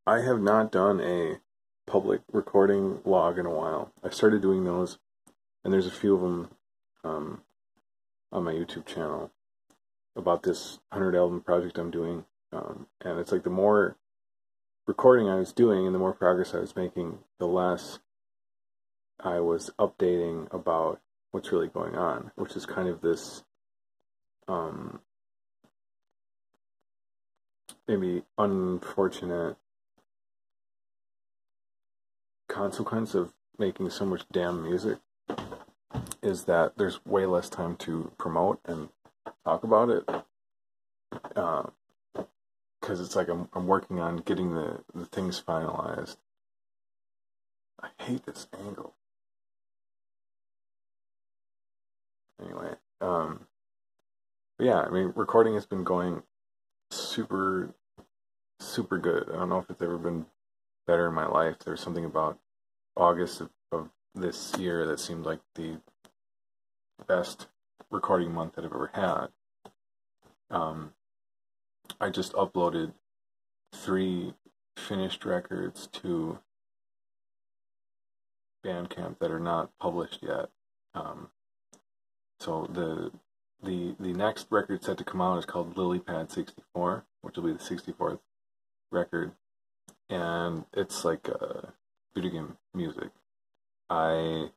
I have not done a public recording log in a while. I started doing those, and there's a few of them on my YouTube channel about this 100 album project I'm doing. And it's like the more recording I was doing and the more progress I was making, the less I was updating about what's really going on, which is kind of this maybe unfortunate consequence of making so much damn music, is that there's way less time to promote and talk about it, because it's like I'm working on getting the things finalized. I hate this angle. Anyway, but yeah, I mean, recording has been going super good. I don't know if it's ever been better in my life. There's something about August of this year that seemed like the best recording month that I've ever had. I just uploaded 3 finished records to Bandcamp that are not published yet. So the next record set to come out is called Lilypad 64, which will be the 64th record, and it's like video game music. I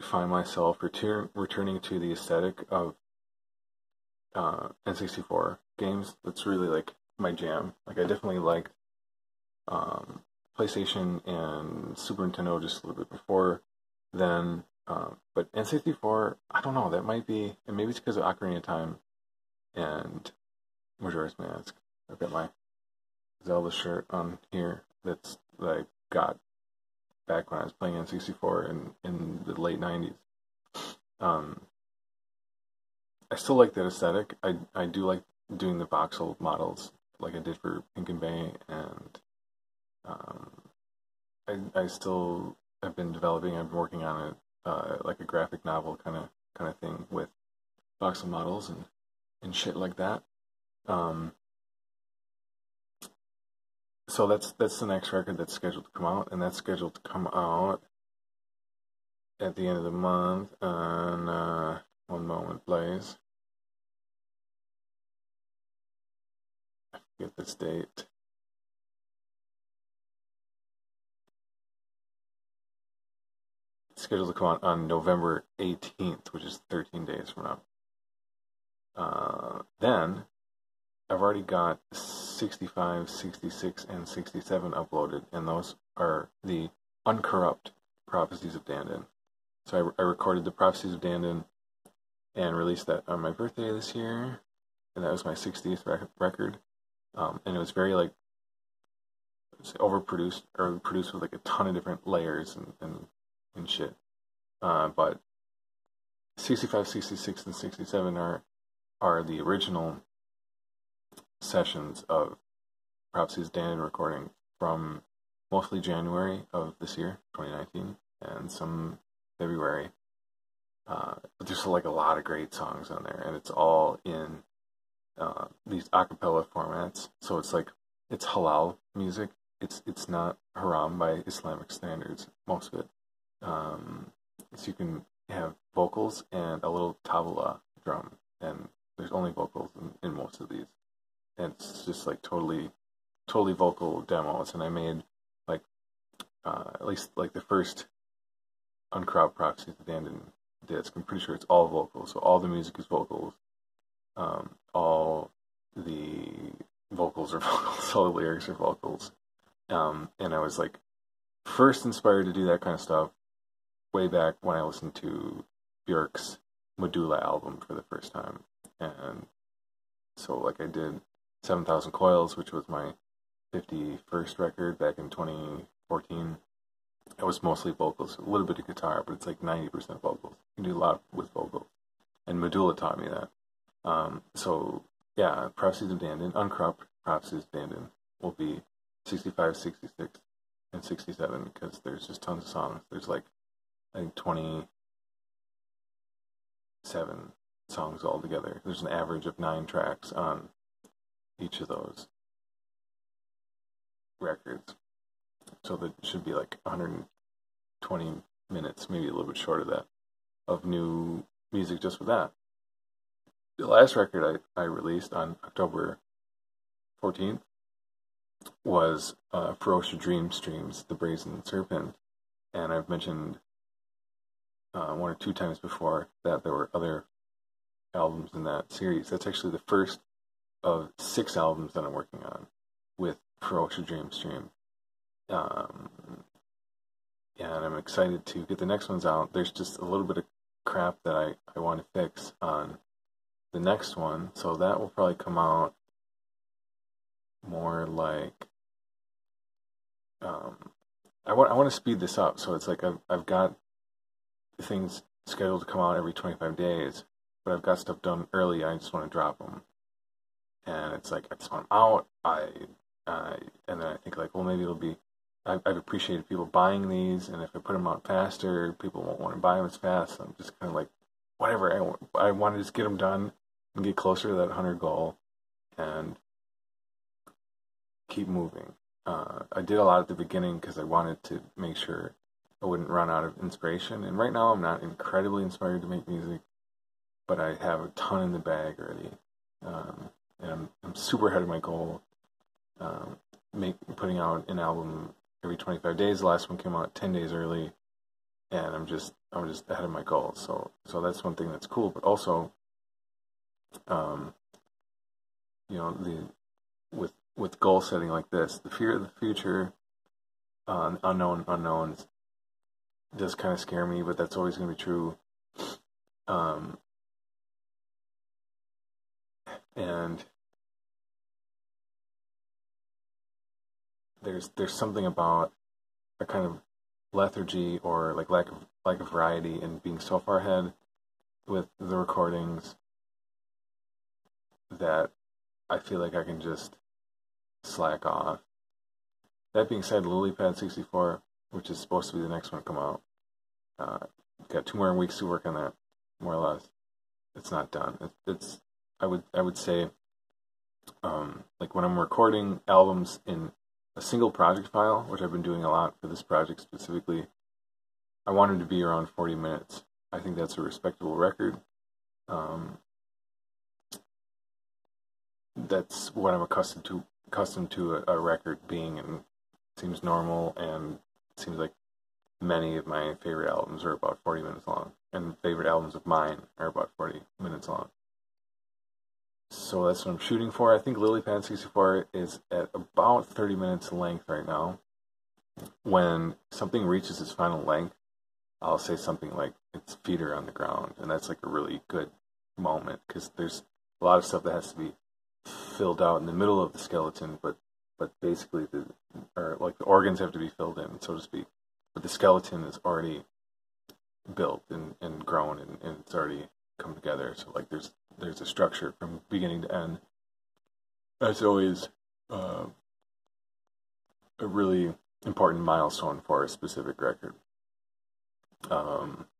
find myself returning to the aesthetic of N64 games. That's really like my jam. Like, I definitely liked PlayStation and Super Nintendo just a little bit before then, but N64, I don't know, that might be, and maybe it's because of Ocarina of Time and Majora's Mask. I've got my Zelda shirt on here that I got back when I was playing N64 in the late 90s. I still like that aesthetic. I do like doing the voxel models like I did for Pink and Bay, and I still have been developing. I've been working on it, like a graphic novel kind of thing with voxel models and shit like that. So that's the next record that's scheduled to come out, and that's scheduled to come out at the end of the month on one moment, please. I forget this date. It's scheduled to come out on November 18th, which is 13 days from now. Then I've already got 65, 66, and 67 uploaded, and those are the uncorrupt Prophecies of Dandin. So I recorded the Prophecies of Dandin and released that on my birthday this year, and that was my 60th record. And it was very like overproduced, or produced with like a ton of different layers and shit. But 65, 66, and 67 are the original sessions of Prophecies of Dandin recording from mostly January of this year, 2019, and some February. But there's like a lot of great songs on there, and it's all in these a cappella formats. So it's like, it's halal music. It's not haram by Islamic standards, most of it. So you can have vocals and a little tabla drum, and there's only vocals in most of these. And it's just like totally vocal demos. And I made like at least like the first uncropped Prophecies of Dandin disc. I'm pretty sure it's all vocals, so all the music is vocals. All the vocals are vocals. All the lyrics are vocals. And I was like first inspired to do that kind of stuff way back when I listened to Björk's Medulla album for the first time. And so like I did 7,000 Coils, which was my 51st record back in 2014. It was mostly vocals, a little bit of guitar, but it's like 90% vocals. You can do a lot with vocals. And Medulla taught me that. So yeah, Prophecies of Dandin, uncropped Prophecies of Dandin will be 65, 66, and 67, because there's just tons of songs. There's like, I think 27 songs altogether. There's an average of 9 tracks on each of those. records. So that should be like 120 minutes, maybe a little bit short of that, of new music just for that. The last record I released on October 14th was Ferocious Dream Streams, The Brazen Serpent. And I've mentioned one or two times before that there were other albums in that series. That's actually the first of 6 albums that I'm working on with Ferocious Dream Stream. And I'm excited to get the next ones out. There's just a little bit of crap that I want to fix on the next one, so that will probably come out more like I want to speed this up, so it's like I've got things scheduled to come out every 25 days, but I've got stuff done early. I just want to drop them, and it's like I just want them out. And then I think like, well, maybe it'll be. I've appreciated people buying these, and if I put them out faster, people won't want to buy them as fast. So I'm just kind of like, whatever. I want to just get them done and get closer to that 100 goal, and keep moving. I did a lot at the beginning because I wanted to make sure I wouldn't run out of inspiration. And right now I'm not incredibly inspired to make music, but I have a ton in the bag already. And I'm super ahead of my goal. Putting out an album every 25 days. The last one came out 10 days early, and I'm just ahead of my goal. So that's one thing that's cool. But also, with goal setting like this, the fear of the future, unknown unknowns, does kind of scare me. But that's always going to be true. And there's something about a kind of lethargy or like lack of variety in being so far ahead with the recordings that I feel like I can just slack off. That being said, Lilypad 64, which is supposed to be the next one to come out, got 2 more weeks to work on that, more or less. It's not done. It's I would say, like when I'm recording albums in a single project file, which I've been doing a lot for this project specifically, I want it to be around 40 minutes. I think that's a respectable record. That's what I'm accustomed to a record being, and seems normal, and it seems like many of my favorite albums are about 40 minutes long, and favorite albums of mine are about 40 minutes long. So that's what I'm shooting for. I think Lilypad 64 is at about 30 minutes length right now. When something reaches its final length, I'll say something like its feet are on the ground, and that's like a really good moment because there's a lot of stuff that has to be filled out in the middle of the skeleton, but basically the organs have to be filled in, so to speak. But the skeleton is already built and grown, and it's already come together. So like there's a structure from beginning to end. That's always a really important milestone for a specific record.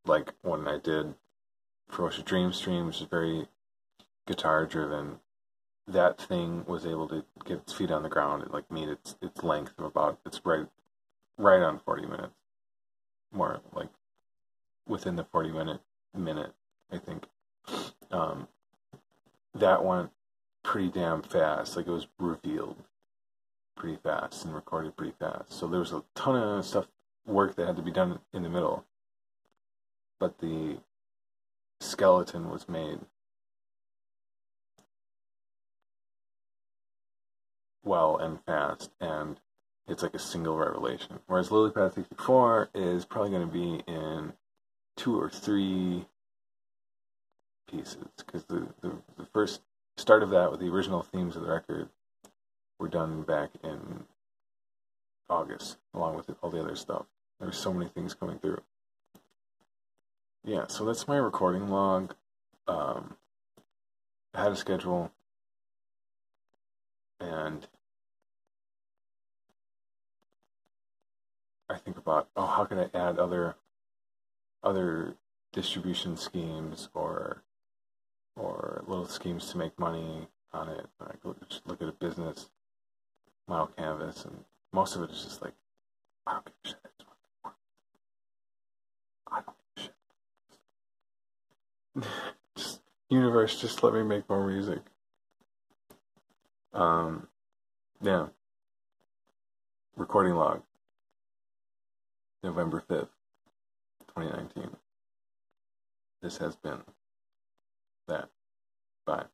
Like when I did Ferocious Dream Stream, which is very guitar driven, that thing was able to get its feet on the ground and like meet its length of about, it's right on 40 minutes, more like within the 40 minute, I think. That went pretty damn fast. Like it was revealed pretty fast and recorded pretty fast. So there was a ton of work that had to be done in the middle, but the skeleton was made well and fast, and it's like a single revelation. Whereas Lilypad 64 is probably going to be in 2 or 3 pieces, because the first start of that with the original themes of the record were done back in August, along with all the other stuff. There were so many things coming through. Yeah, so that's my recording log. I had a schedule, and I think about, how can I add other distribution schemes or little schemes to make money on it. I just look at a business model canvas and most of it is just like, I don't give a shit. I don't give a shit. Just, universe, just let me make more music. Yeah. Recording log, November 5th, 2019. This has been that. Bye.